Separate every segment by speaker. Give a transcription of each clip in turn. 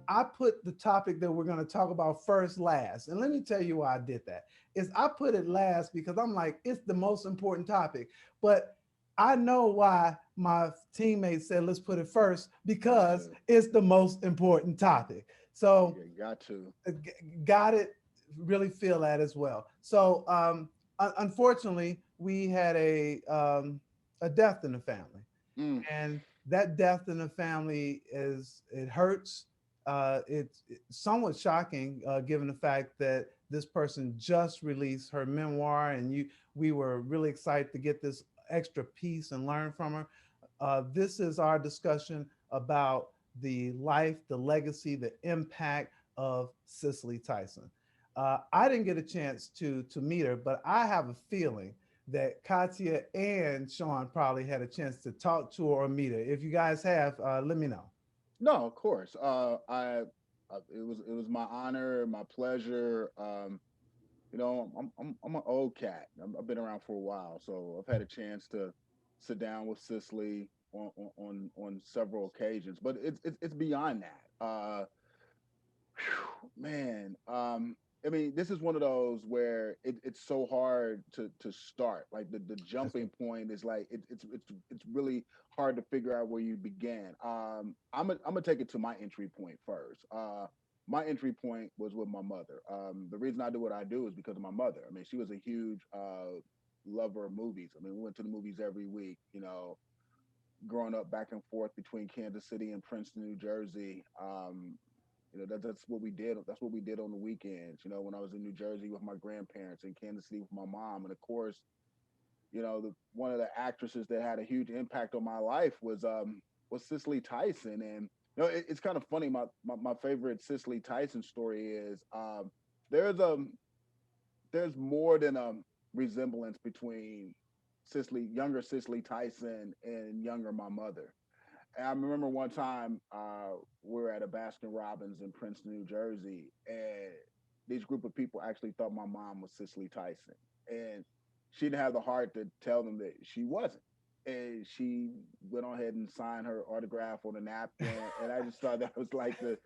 Speaker 1: I put the topic that we're going to talk about first last. And let me tell you why I did that. Is I put it last because I'm like, it's the most important topic. But I know why my teammates said let's put it first
Speaker 2: Got
Speaker 1: because
Speaker 2: to.
Speaker 1: it's the most important topic. So
Speaker 2: Yeah, got to.
Speaker 1: got it, really feel that as well. So unfortunately, we had a death in the family,
Speaker 2: Mm.
Speaker 1: and that death in the family it hurts. It's somewhat shocking given the fact that this person just released her memoir, and we were really excited to get this extra piece and learn from her. This is our discussion about the life, the legacy, the impact of Cicely Tyson. I didn't get a chance to meet her, but I have a feeling that Katya and Sean probably had a chance to talk to her or meet her. If you guys have, let me know.
Speaker 2: No, of course. It was my honor, my pleasure. I'm an old cat. I've been around for a while, so I've had a chance to sit down with Cicely on several occasions. But it's beyond that. Man, I mean, this is one of those where it's so hard to start. Like the
Speaker 1: That's
Speaker 2: jumping point is like it's really hard to figure out where you began. I'm gonna take it to my entry point first. My entry point was with my mother. The reason I do what I do is because of my mother. I mean, she was a huge lover of movies. I mean, we went to the movies every week. Growing up back and forth between Kansas City and Princeton, New Jersey. That's what we did. That's what we did on the weekends. When I was in New Jersey with my grandparents, in Kansas City with my mom, and of course, one of the actresses that had a huge impact on my life was Cicely Tyson. And it's kind of funny. My favorite Cicely Tyson story is there's a there's more than a resemblance between younger Cicely Tyson and younger my mother. And I remember one time we were at a Baskin Robbins in Princeton, New Jersey, and these group of people actually thought my mom was Cicely Tyson, and she didn't have the heart to tell them that she wasn't. And she went on ahead and signed her autograph on a napkin, and I just thought that was like the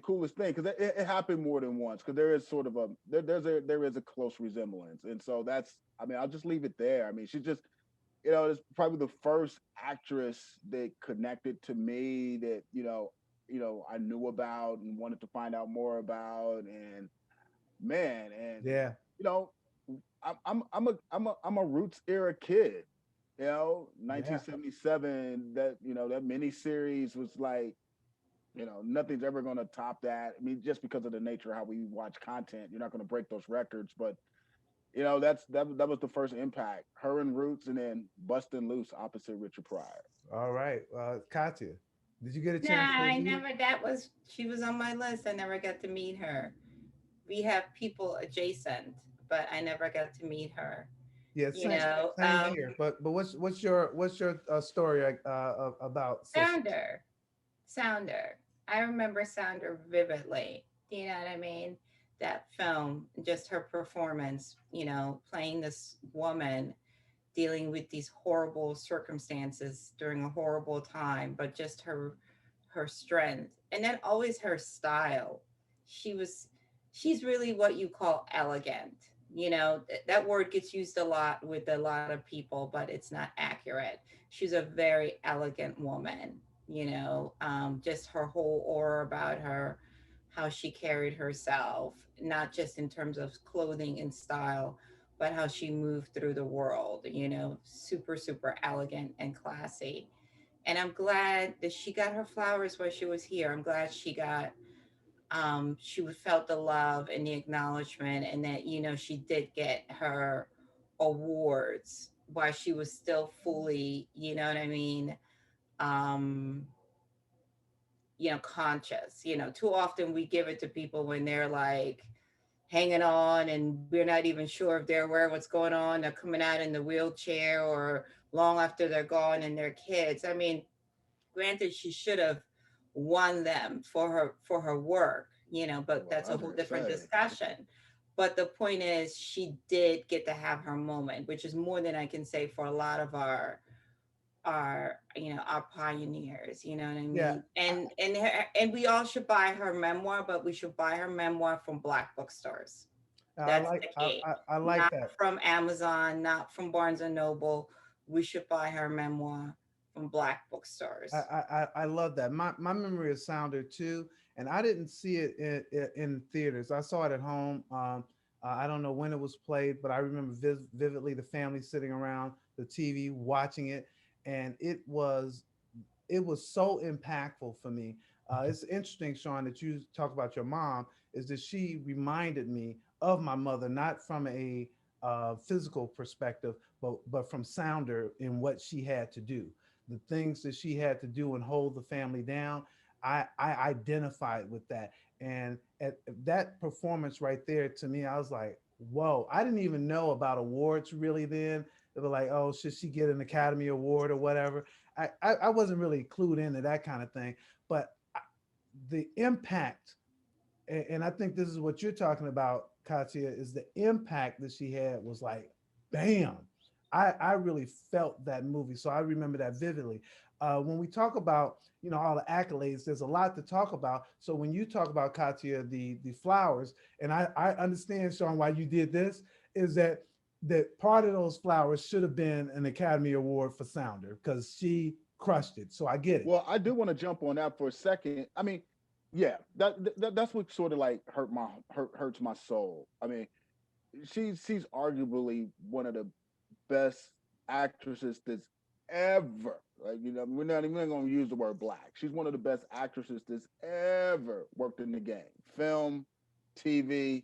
Speaker 2: coolest thing because it happened more than once because there is sort of there is a close resemblance, and so I mean I'll just leave it there. I mean she's just it's probably the first actress that connected to me that I knew about and wanted to find out more about, and man, and
Speaker 1: yeah,
Speaker 2: you know, I'm a Roots era kid.
Speaker 1: yeah.
Speaker 2: 1977. That mini series was like. Nothing's ever going to top that. I mean, just because of the nature of how we watch content, you're not going to break those records. But that was the first impact. Her and Roots, and then Bustin' Loose opposite Richard Pryor.
Speaker 1: All right, Katya, did you get a
Speaker 3: No,
Speaker 1: chance to
Speaker 3: I
Speaker 1: meet her?
Speaker 3: never, she was on my list. I never got to meet her. We have people adjacent, but I never got to meet her.
Speaker 1: Yeah,
Speaker 3: You
Speaker 1: same,
Speaker 3: know,
Speaker 1: same here. But what's your story about Cicely?
Speaker 3: Sounder, Sounder. I remember Sounder vividly. Do you know what I mean? That film, just her performance, playing this woman dealing with these horrible circumstances during a horrible time, but just her strength and then always her style. She was she's really what you call elegant. That word gets used a lot with a lot of people, but it's not accurate. She's a very elegant woman. Just her whole aura about her, how she carried herself, not just in terms of clothing and style, but how she moved through the world, super, super elegant and classy. And I'm glad that she got her flowers while she was here. I'm glad she felt the love and the acknowledgement, and that, she did get her awards while she was still fully, you know what I mean? Um, conscious. Too often we give it to people when they're like hanging on and we're not even sure if they're aware of what's going on. They're coming out in the wheelchair or long after they're gone and they're kids. I mean, granted, she should have won them for her work, but
Speaker 2: Well,
Speaker 3: that's
Speaker 2: I
Speaker 3: a
Speaker 2: was
Speaker 3: whole
Speaker 2: gonna
Speaker 3: different
Speaker 2: say,
Speaker 3: discussion. But the point is, she did get to have her moment, which is more than I can say for a lot of our pioneers, you know what I
Speaker 1: Yeah,
Speaker 3: mean?
Speaker 1: I,
Speaker 3: And we all should buy her memoir, but we should buy her memoir from black bookstores.
Speaker 1: I
Speaker 3: That's
Speaker 1: like
Speaker 3: the key.
Speaker 1: I like
Speaker 3: Not
Speaker 1: that.
Speaker 3: from Amazon, not from Barnes and Noble. We should buy her memoir from black bookstores.
Speaker 1: I love that. My memory is Sounder too, and I didn't see it in theaters. I saw it at home. I don't know when it was played, but I remember vividly the family sitting around the TV watching it, and it was so impactful for me. It's interesting, Sean, that you talk about your mom. Is that she reminded me of my mother, not from a physical perspective, but from Sounder in what she had to do, the things that she had to do and hold the family down. I identified with that, and at that performance right there, to me, I was like, whoa! I didn't even know about awards really then. They were like, oh, should she get an Academy Award or whatever? I wasn't really clued into that kind of thing, but the impact, and I think this is what you're talking about, Katia, is the impact that she had was like, bam. I really felt that movie, so I remember that vividly. When we talk about all the accolades, there's a lot to talk about. So when you talk about Katia, the flowers, and I understand, Sean, why you did this is that part of those flowers should have been an Academy Award for Sounder because she crushed it. So I get it.
Speaker 2: Well, I do want to jump on that for a second. I mean, yeah, that's what sort of like hurts my soul. I mean, she's arguably one of the best actresses that's ever, like, we're not even going to use the word black. She's one of the best actresses that's ever worked in the game, film, TV,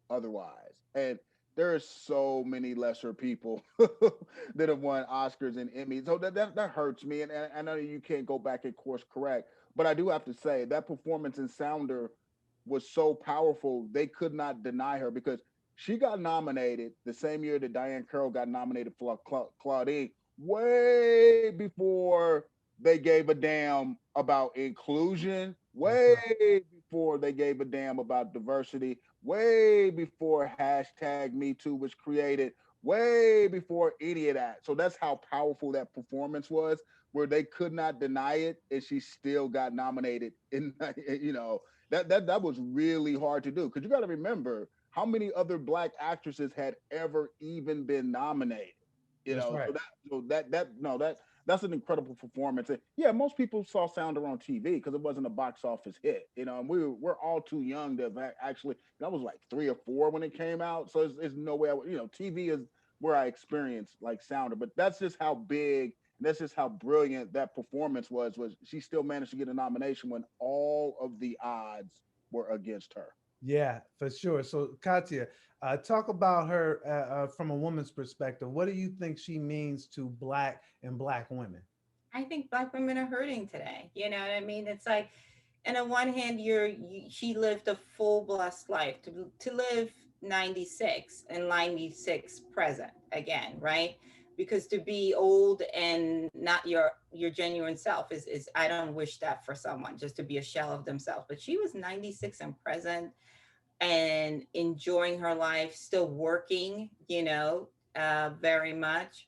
Speaker 2: otherwise. And there are so many lesser people that have won Oscars and Emmys. So that hurts me. And I know you can't go back and course correct, but I do have to say that performance in Sounder was so powerful. They could not deny her because she got nominated the same year that Diane Carroll got nominated for Claudine, way before they gave a damn about inclusion,
Speaker 1: That's
Speaker 2: way
Speaker 1: right.
Speaker 2: before they gave a damn about diversity, way before hashtag Me Too was created, way before any of that. So that's how powerful that performance was, where they could not deny it, and she still got nominated. In that was really hard to do because you got to remember how many other black actresses had ever even been nominated.
Speaker 1: That's
Speaker 2: So
Speaker 1: right.
Speaker 2: that's an incredible performance. And yeah, most people saw Sounder on TV because it wasn't a box office hit. And we're all too young to have actually. I was like 3 or 4 when it came out, so it's no way. TV is where I experienced like Sounder, but that's just how big. That's just how brilliant that performance was. Was she still managed to get a nomination when all of the odds were against her?
Speaker 1: Yeah, for sure. So, Katya, talk about her from a woman's perspective. What do you think she means to Black and Black women?
Speaker 3: I think black women are hurting today. You know what I mean? It's like, and on one hand, she lived a full blessed life to live 96 and 96 present again, right? Because to be old and not your genuine self is I don't wish that for someone, just to be a shell of themselves. But she was 96 and present and enjoying her life, still working, very much.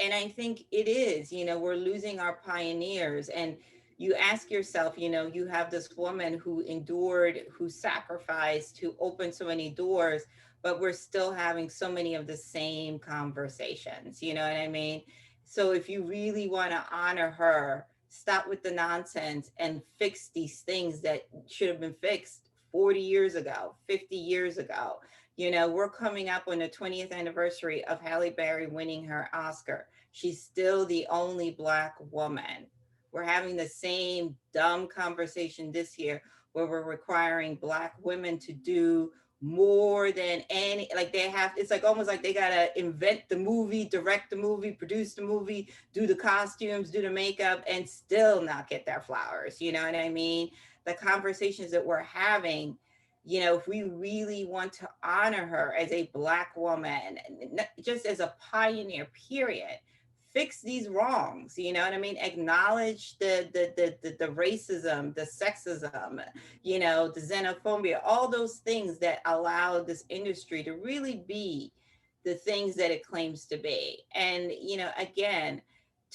Speaker 3: And I think it is, we're losing our pioneers. And you ask yourself, you have this woman who endured, who sacrificed, who opened so many doors, but we're still having so many of the same conversations. You know what I mean? So if you really want to honor her, stop with the nonsense and fix these things that should have been fixed 40 years ago, 50 years ago. We're coming up on the 20th anniversary of Halle Berry winning her Oscar. She's still the only Black woman. We're having the same dumb conversation this year where we're requiring Black women to do more than any, like they have, it's like almost like they gotta invent the movie, direct the movie, produce the movie, do the costumes, do the makeup, and still not get their flowers. You know what I mean? The conversations that we're having, if we really want to honor her as a Black woman, just as a pioneer, period, fix these wrongs. You know what I mean? Acknowledge the racism, the sexism, the xenophobia, all those things that allow this industry to really be the things that it claims to be. And again,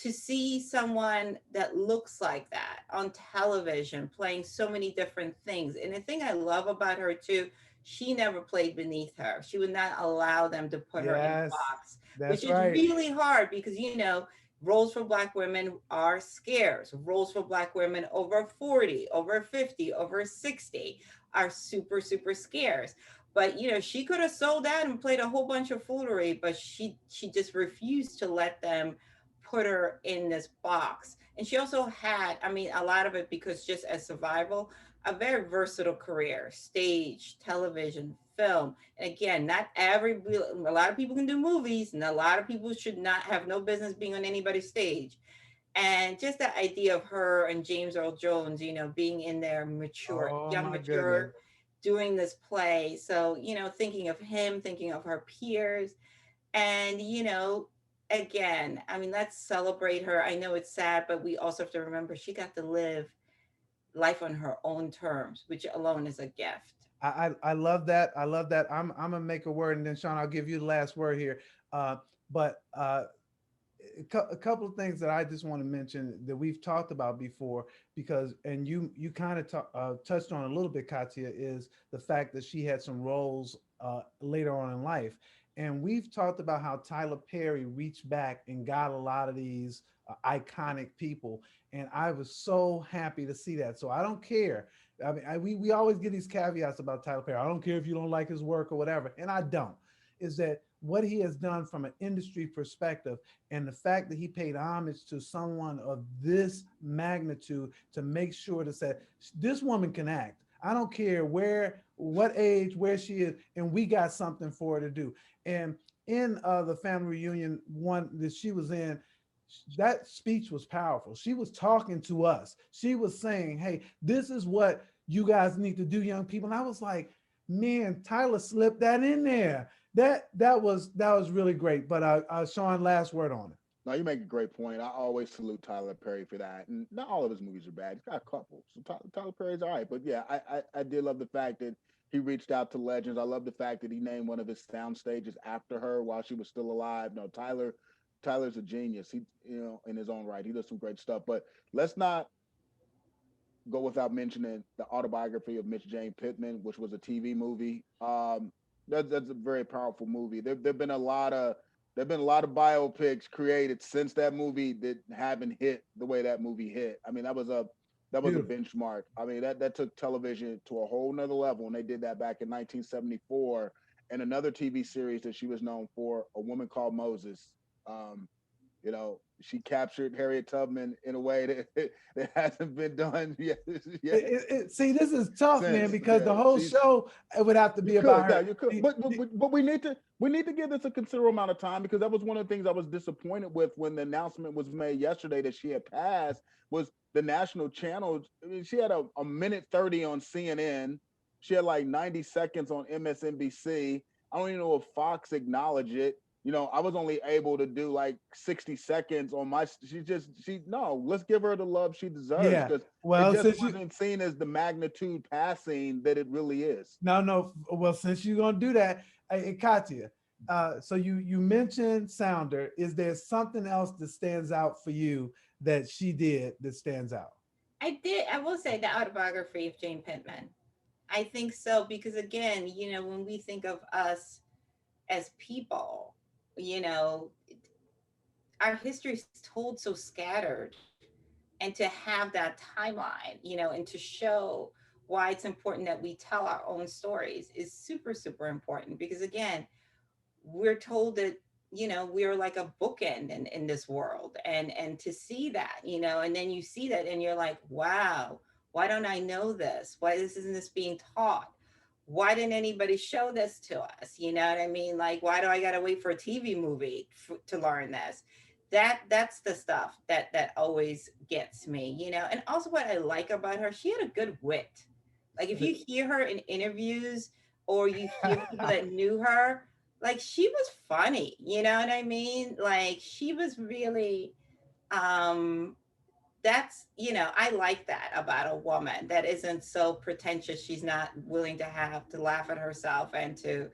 Speaker 3: to see someone that looks like that on television playing so many different things. And the thing I love about her too, she never played beneath her. She would not allow them to put her in a
Speaker 1: Yes,
Speaker 3: box, which
Speaker 1: that's
Speaker 3: is
Speaker 1: right.
Speaker 3: really hard because, you know, roles for Black women are scarce. Roles for Black women over 40, over 50, over 60 are super, super scarce. But you know, she could have sold out and played a whole bunch of foolery, but she just refused to let them put her in this box. And she also had, I mean, a lot of it because just as survival, a very versatile career: stage, television, film. And again, not every, a lot of people can do movies, and a lot of people should not have no business being on anybody's stage. And just the idea of her and James Earl Jones, you know, being in their mature,
Speaker 1: Oh
Speaker 3: young,
Speaker 1: my goodness.
Speaker 3: mature, doing this play. So, you know, thinking of him, thinking of her peers, and, you know, again, I mean, let's celebrate her. I know it's sad, but we also have to remember she got to live life on her own terms, which alone is a gift.
Speaker 1: I love that. I love that. I'm gonna make a word, and then Sean, I'll give you the last word here. But a couple of things that I just want to mention that we've talked about before, because and you kind of touched on a little bit, Katya, is the fact that she had some roles later on in life, and we've talked about how Tyler Perry reached back and got a lot of these iconic people, and I was so happy to see that. So I don't care. I mean, we always get these caveats about Tyler Perry. I don't care if you don't like his work or whatever, and I don't. Is that what he has done from an industry perspective, and the fact that he paid homage to someone of this magnitude to make sure to say this woman can act. I don't care where, what age, where she is, and we got something for her to do. And in the family reunion one that she was in, that speech was powerful. She was talking to us. She was saying, "Hey, this is what you guys need to do, young people." And I was like, "Man, Tyler slipped that in there." That was really great. But Sean, last word on it.
Speaker 2: No, you make a great point. I always salute Tyler Perry for that. And not all of his movies are bad. He's got a couple. So Tyler Perry's all right. But yeah, I did love the fact that he reached out to legends. I love the fact that he named one of his sound stages after her while she was still alive. No, Tyler's a genius. He, in his own right, he does some great stuff. But let's not go without mentioning the autobiography of Miss Jane Pittman, which was a TV movie. That's a very powerful movie. There've been a lot of biopics created since that movie that haven't hit the way that movie hit. I mean, that was a
Speaker 1: Beautiful.
Speaker 2: benchmark. I mean, that took television to a whole nother level, and they did that back in 1974. And another TV series that she was known for, A Woman Called Moses. Um, she captured Harriet Tubman in a way that that hasn't been done yet. yet
Speaker 1: See, this is tough, man,
Speaker 2: since.
Speaker 1: because
Speaker 2: Yeah,
Speaker 1: the whole
Speaker 2: she's
Speaker 1: show it would have to
Speaker 2: you
Speaker 1: be about
Speaker 2: could, yeah,
Speaker 1: her.
Speaker 2: you could, but we need to give this a considerable amount of time because that was one of the things I was disappointed with when the announcement was made yesterday that she had passed. Was the national channel? I mean, she had a minute 30 on CNN. She had like 90 seconds on MSNBC. I don't even know if Fox acknowledged it. I was only able to do like 60 seconds on my. No. Let's give her the love she deserves
Speaker 1: Yeah.
Speaker 2: because it
Speaker 1: Well,
Speaker 2: just
Speaker 1: since you
Speaker 2: wasn't seen as the magnitude passing that it really is.
Speaker 1: no, well, since you're gonna do that, Katya, so you mentioned Sounder. Is there something else that stands out for you that she did that stands out?
Speaker 3: I will say the autobiography of Jane Pittman. I think so because again, you know, when we think of us as people, you know, our history is told so scattered, and to have that timeline, you know, and to show why it's important that we tell our own stories is super, super important because again, we're told that, you know, we're like a bookend in this world, and to see that, you know, and then you see that and you're like, wow, why don't I know this? Why this isn't this being taught? Why didn't anybody show this to us? You know what I mean? Like, why do I got to wait for a TV movie to learn this? That's the stuff that always gets me, you know. And also what I like about her, she had a good wit. Like if you hear her in interviews or you hear people that knew her, like she was funny, you know what I mean? Like she was really um that's, you know, I like that about a woman that isn't so pretentious. She's not willing to have to laugh at herself and to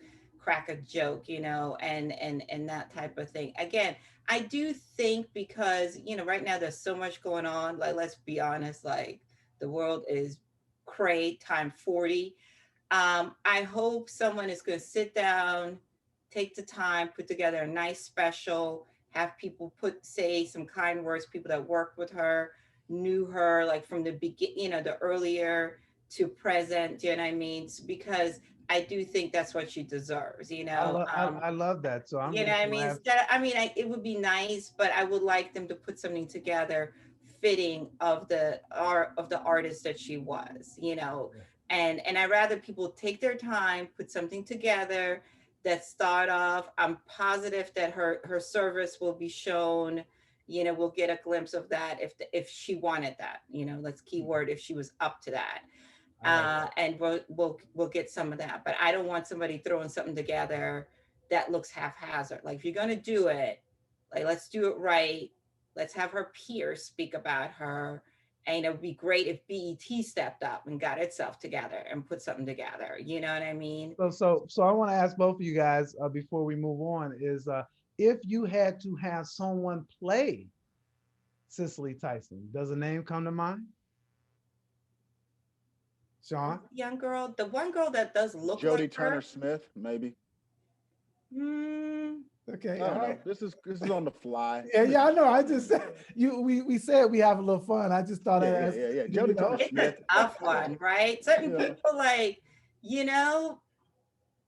Speaker 3: crack a joke, and that type of thing. Again, I do think because, right now there's so much going on. Like, let's be honest, like the world is cray time 40. I hope someone is going to sit down, take the time, put together a nice special, have people say some kind words, people that worked with her, knew her like from the beginning, the earlier to present, do you know what I mean? Because I do think that's what she deserves,
Speaker 1: I love that. So I'm
Speaker 3: you know
Speaker 1: just
Speaker 3: what I
Speaker 1: gonna
Speaker 3: mean?
Speaker 1: have
Speaker 3: It would be nice, but I would like them to put something together fitting of the artist that she was, and I rather people take their time, put something together that start off. I'm positive that her service will be shown. We'll get a glimpse of that if she wanted that. Let's keyword if she was up to that,
Speaker 1: I like
Speaker 3: and we'll get some of that. But I don't want somebody throwing something together that looks haphazard. Like if you're gonna do it, like let's do it right. Let's have her peers speak about her, and it would be great if BET stepped up and got itself together and put something together. You know what I mean?
Speaker 1: so I want to ask both of you guys before we move on is if you had to have someone play Cicely Tyson, does a name come to mind? Sean?
Speaker 3: Young girl, the one girl that does look like
Speaker 2: Jodie Turner
Speaker 3: her.
Speaker 2: Smith, maybe.
Speaker 3: Hmm.
Speaker 1: Okay,
Speaker 2: I
Speaker 1: all
Speaker 2: don't know.
Speaker 1: right.
Speaker 2: This is on the fly.
Speaker 1: Yeah, I know. I just said we said we have a little fun. I just thought
Speaker 2: Yeah,
Speaker 1: I'd
Speaker 2: yeah,
Speaker 1: ask,
Speaker 2: yeah, yeah.
Speaker 1: you
Speaker 2: Jodie Turner
Speaker 1: know.
Speaker 3: It's a
Speaker 2: Smith.
Speaker 3: tough one, right? Certain
Speaker 2: Yeah.
Speaker 3: people like, you know,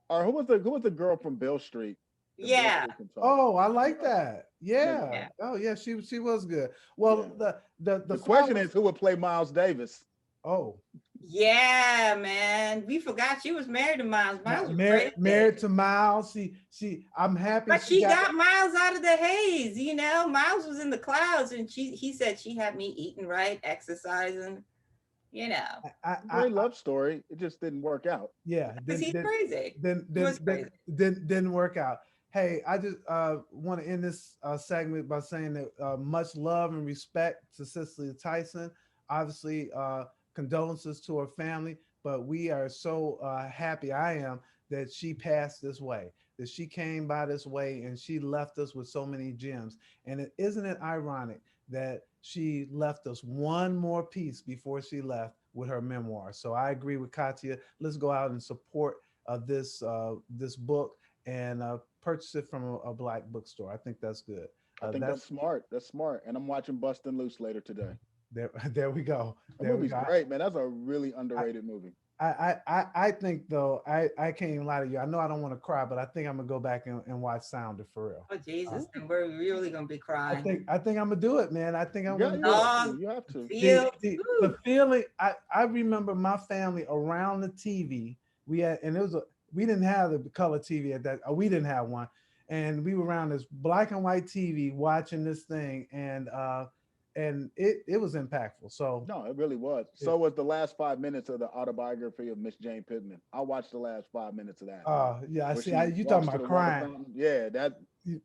Speaker 2: Or who was the girl from Bill Street? The Bill
Speaker 3: yeah,
Speaker 2: Street consultant.
Speaker 1: Oh, I like that.
Speaker 2: Maybe
Speaker 1: Yeah.
Speaker 2: her.
Speaker 3: yeah.
Speaker 1: Oh, yeah. She was good.
Speaker 2: Yeah.
Speaker 1: Well, the
Speaker 2: The question
Speaker 1: follow.
Speaker 2: is, who would play Miles Davis?
Speaker 1: Oh,
Speaker 3: Yeah, man. We forgot she was married to Miles. Miles was
Speaker 1: married
Speaker 3: crazy.
Speaker 1: married to Miles. She. I'm happy
Speaker 3: But
Speaker 1: she
Speaker 3: she
Speaker 1: got.
Speaker 3: got Miles out of the haze, Miles was in the clouds and he said she had me eating right, exercising, you know,
Speaker 2: Great love story. It just didn't work out.
Speaker 1: yeah.
Speaker 3: because he's crazy.
Speaker 1: Then
Speaker 3: He was crazy.
Speaker 1: didn't work out. Hey, I just want to end this segment by saying that much love and respect to Cicely Tyson. Obviously, condolences to her family, but we are so happy. I am that she passed this way, that she came by this way, and she left us with so many gems. And isn't it ironic that she left us one more piece before she left with her memoir? So I agree with Katya. Let's go out and support this book and purchase it from a black bookstore. I think that's good.
Speaker 2: I think
Speaker 1: That's
Speaker 2: that's smart. That's smart. And I'm watching Bustin' Loose later today.
Speaker 1: there. There we go.
Speaker 2: That
Speaker 1: There we
Speaker 2: movie's
Speaker 1: go.
Speaker 2: great, man. That's a really
Speaker 1: I,
Speaker 2: underrated movie.
Speaker 1: I think though I can't even lie to you. I know I don't want to cry, but I think I'm gonna go back and watch Sounder for real.
Speaker 3: Oh
Speaker 1: Uh,
Speaker 3: Jesus, and we're really gonna be crying.
Speaker 1: I think I'm gonna do it, man. I think I'm
Speaker 2: Yeah,
Speaker 1: gonna
Speaker 2: you
Speaker 1: do it.
Speaker 2: have to.
Speaker 3: Oh,
Speaker 2: You have to.
Speaker 3: feel,
Speaker 1: The feeling I remember my family around the TV. We had and it was a we didn't have the color TV at that. We didn't have one, and we were around this black and white TV watching this thing, and it was impactful. So
Speaker 2: No, it really was.
Speaker 1: it,
Speaker 2: So was the last 5 minutes of the autobiography of Miss Jane Pittman. I watched the last 5 minutes of that,
Speaker 1: yeah, I
Speaker 2: where
Speaker 1: see.
Speaker 2: she
Speaker 1: You talking
Speaker 2: walks to
Speaker 1: about
Speaker 2: the water
Speaker 1: crying?
Speaker 2: fountain. Yeah,
Speaker 1: You,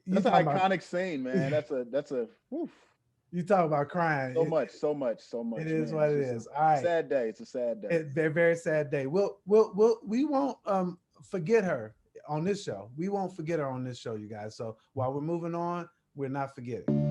Speaker 1: you
Speaker 2: that's an
Speaker 1: talking about
Speaker 2: iconic scene, man. That's a whew,
Speaker 1: you talk about crying.
Speaker 2: so much, so much, so
Speaker 1: It
Speaker 2: much,
Speaker 1: is
Speaker 2: man.
Speaker 1: what
Speaker 2: It's
Speaker 1: it
Speaker 2: just a
Speaker 1: is. All right.
Speaker 2: sad day. It's a sad day.
Speaker 1: Very very sad day. We won't forget her on this show. We won't forget her on this show, you guys. So while we're moving on, we're not forgetting.